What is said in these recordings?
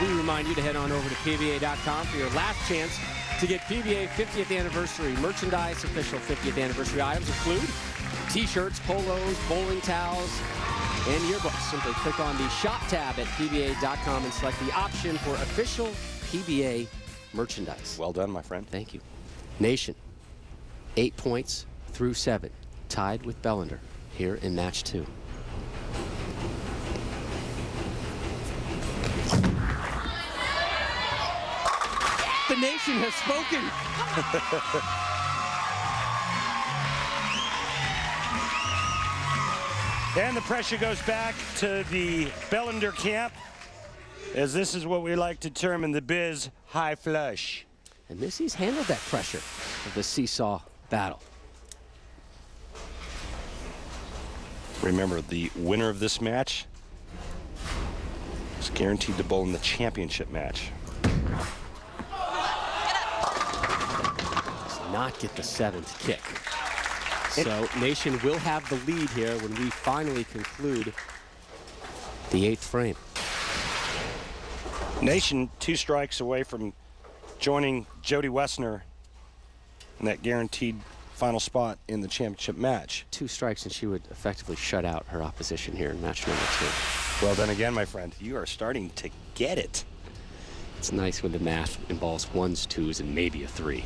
we remind you to head on over to PBA.com for your last chance to get PBA 50th anniversary merchandise. Official 50th anniversary items include t-shirts, polos, bowling towels, and yearbooks. Simply click on the shop tab at PBA.com and select the option for official PBA merchandise. Well done, my friend. Thank you. Nation, 8 points through 7, tied with Bellinder here in match 2. The nation has spoken. And the pressure goes back to the Bellinder camp, as this is what we like to term in the biz high flush. And Missy's handled that pressure of the seesaw battle. Remember, the winner of this match is guaranteed to bowl in the championship match. Does not get the 7th kick. So Nation will have the lead here when we finally conclude the 8th frame. Nation 2 strikes away from joining Jodi-Woessner in that guaranteed final spot in the championship match. 2 strikes and she would effectively shut out her opposition here in match number 2. Well done again, my friend. You are starting to get it. It's nice when the math involves 1s, 2s, and maybe a 3.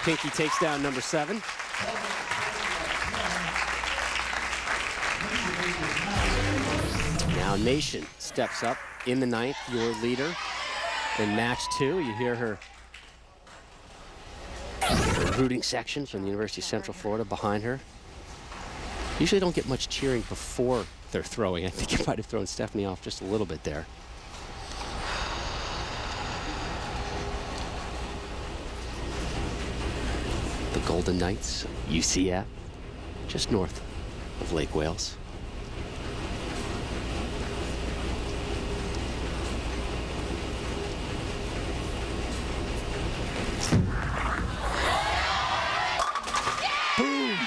Pinky takes down number 7. Now Nation steps up in the 9th, your leader in match 2. You hear her recruiting section from the University of Central Florida behind her. Usually don't get much cheering before they're throwing. I think it might have thrown Stephanie off just a little bit there. The Golden Knights, UCF, just north of Lake Wales. Boom!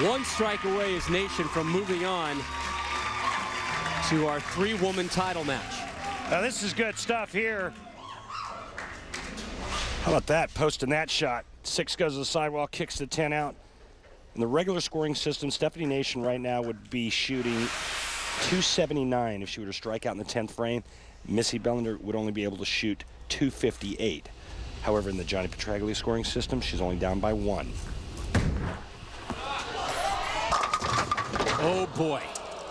One strike away is Nation from moving on to our 3-woman title match. Now this is good stuff here. How about that, posting that shot? 6 goes to the sidewall, kicks the 10 out. In the regular scoring system, Stefanie-Nation right now would be shooting 279 if she were to strike out in the 10th frame. Missy-Bellinder would only be able to shoot 258. However, in the Johnny Petraglia scoring system, she's only down by 1. Oh boy.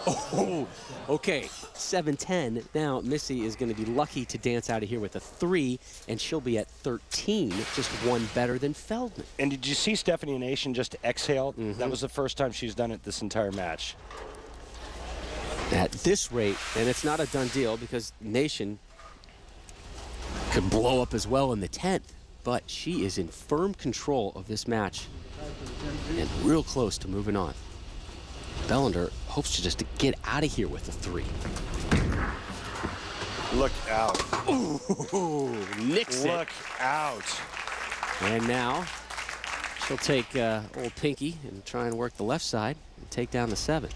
Oh, okay. 7-10. Now Missy is going to be lucky to dance out of here with a 3, and she'll be at 13, just 1 better than Feldman. And did you see Stefanie-Nation just exhale? That was the first time she's done it this entire match. At this rate, and it's not a done deal because Nation could blow up as well in the 10th, but she is in firm control of this match and real close to moving on. Bellinder hopes to just get out of here with a 3. Look out. Ooh, nicks it. Look out. And now she'll take old Pinky and try and work the left side and take down the 7.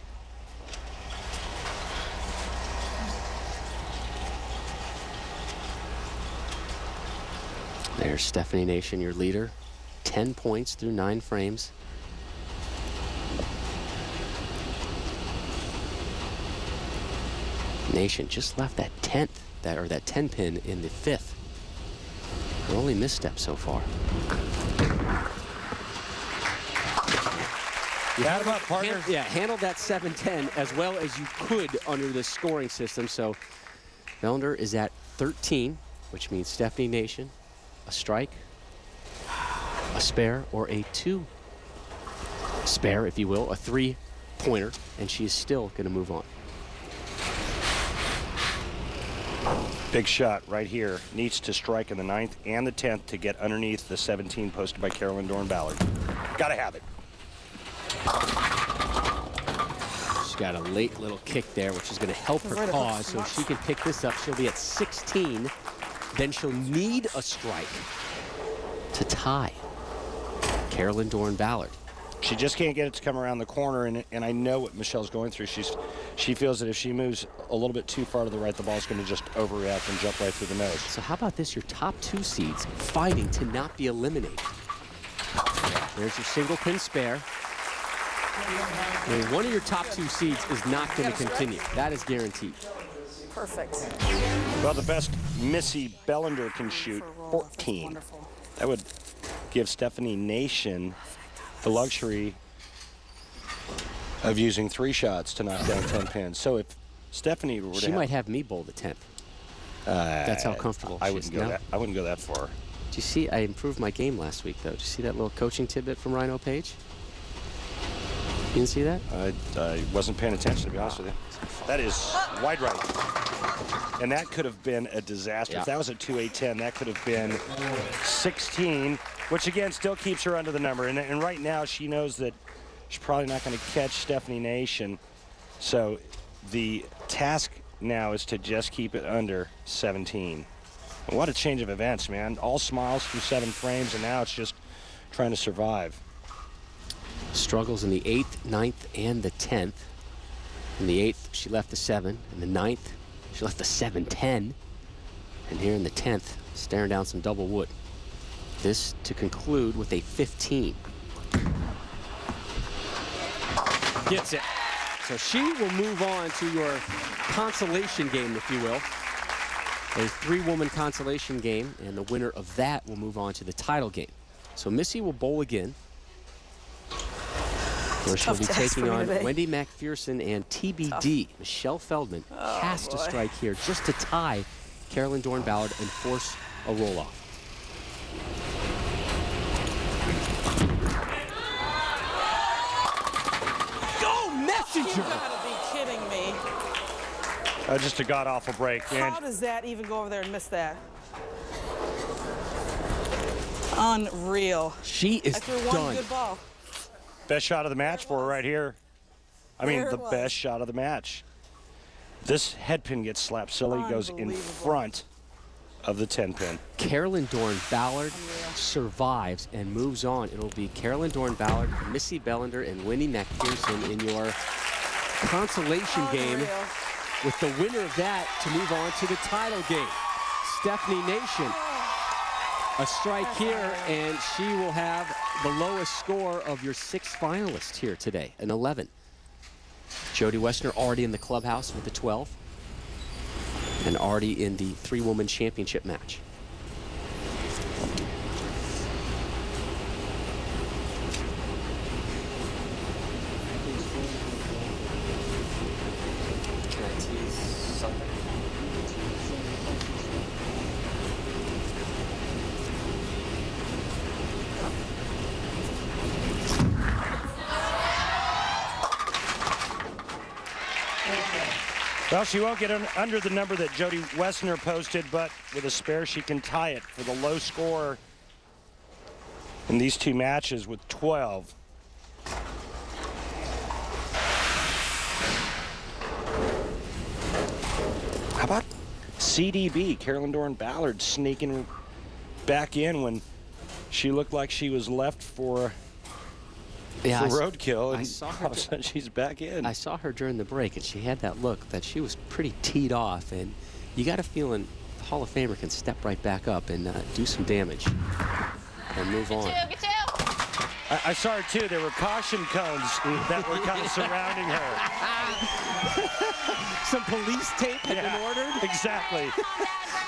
There's Stefanie-Nation, your leader. 10 points through 9 frames. Nation just left that 10th, that 10 pin in the 5th. Her only misstep so far. That about partner? Handled that 7-10 as well as you could under the scoring system. So Bellinder is at 13, which means Stefanie-Nation, a strike, a spare, or a 2 spare, if you will, a 3-pointer, and she is still going to move on. Big shot right here. Needs to strike in the 9th and the 10th to get underneath the 17 posted by Carolyn Dorin-Ballard. Gotta have it. She's got a late little kick there, which is going to help her cause. So if she can pick this up, she'll be at 16. Then she'll need a strike to tie Carolyn Dorin-Ballard. She just can't get it to come around the corner, and I know what Michelle's going through. She feels that if she moves a little bit too far to the right, the ball's going to just overreact and jump right through the nose. So how about this? Your top 2 seeds fighting to not be eliminated. There's your single pin spare. And one of your top 2 seeds is not going to continue. That is guaranteed. Perfect. Well, the best Missy-Bellinder can shoot 14. Wonderful. That would give Stefanie-Nation the luxury of using 3 shots to knock down 10 pins. So if Stephanie were to She might have me bowl the 10th. That's how comfortable I she wouldn't is. go No? that. I wouldn't go that far. Do you see? I improved my game last week, though. Did you see that little coaching tidbit from Rhino Page? You didn't see that? I wasn't paying attention, to be honest with you. That is wide right. And that could have been a disaster. Yeah. If that was a 2-8-10, that could have been 16, which again still keeps her under the number. And right now she knows that she's probably not going to catch Stefanie-Nation. So the task now is to just keep it under 17. And what a change of events, man. All smiles through 7 frames, and now it's just trying to survive. Struggles in the 8th, 9th, and the 10th. In the 8th, she left the 7. In the 9th, she left the 7-10. And here in the 10th, staring down some double wood. This to conclude with a 15. Gets it. So she will move on to your consolation game, if you will. A 3-woman consolation game, and the winner of that will move on to the title game. So Missy will bowl again, where she'll be taking on Wendy-Macpherson and TBD. Michelle-Feldman has to strike here just to tie Carolyn Dorin-Ballard and force a roll-off. Go, Messenger! You gotta be kidding me. Just a god-awful break. How does that even go over there and miss that? Unreal. She is I threw one done. good ball. Best shot of the match for her right here. I mean, There the it was. best shot of the match. This head pin gets slapped silly, goes in Unbelievable. front of the 10 pin. Carolyn Dorin-Ballard survives and moves on. It'll be Carolyn Dorin-Ballard, Missy-Bellinder, and Wendy-Macpherson in your consolation game, Unreal. with the winner of that to move on to the title game. Stefanie-Nation, a strike here, and she will have the lowest score of your 6 finalists here today, an 11. Jodi-Woessner already in the clubhouse with the 12, and already in the 3-woman championship match. Can I tease something? Well, she won't get under the number that Jodi-Woessner posted, but with a spare, she can tie it for the low score in these 2 matches with 12. How about CDB, Carolyn Dorin-Ballard, sneaking back in when she looked like she was left for roadkill, I and saw her all of a sudden she's back in. I saw her during the break, and she had that look that she was pretty teed off, and you got a feeling the Hall of Famer can step right back up and do some damage and move on. I saw her too. There were caution cones that were kind of surrounding her. Some police tape had been ordered. Exactly.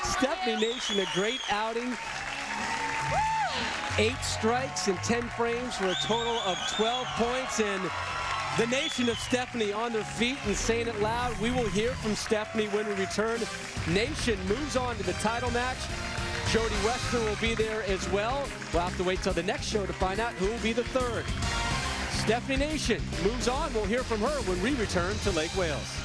Stefanie-Nation, a great outing. 8 strikes in 10 frames for a total of 12 points, and the nation of Stephanie on their feet and saying it loud. We will hear from Stephanie when we return. Nation moves on to the title match. Jodi-Woessner will be there as well. We'll have to wait till the next show to find out who will be the 3rd. Stefanie-Nation moves on. We'll hear from her when we return to Lake Wales.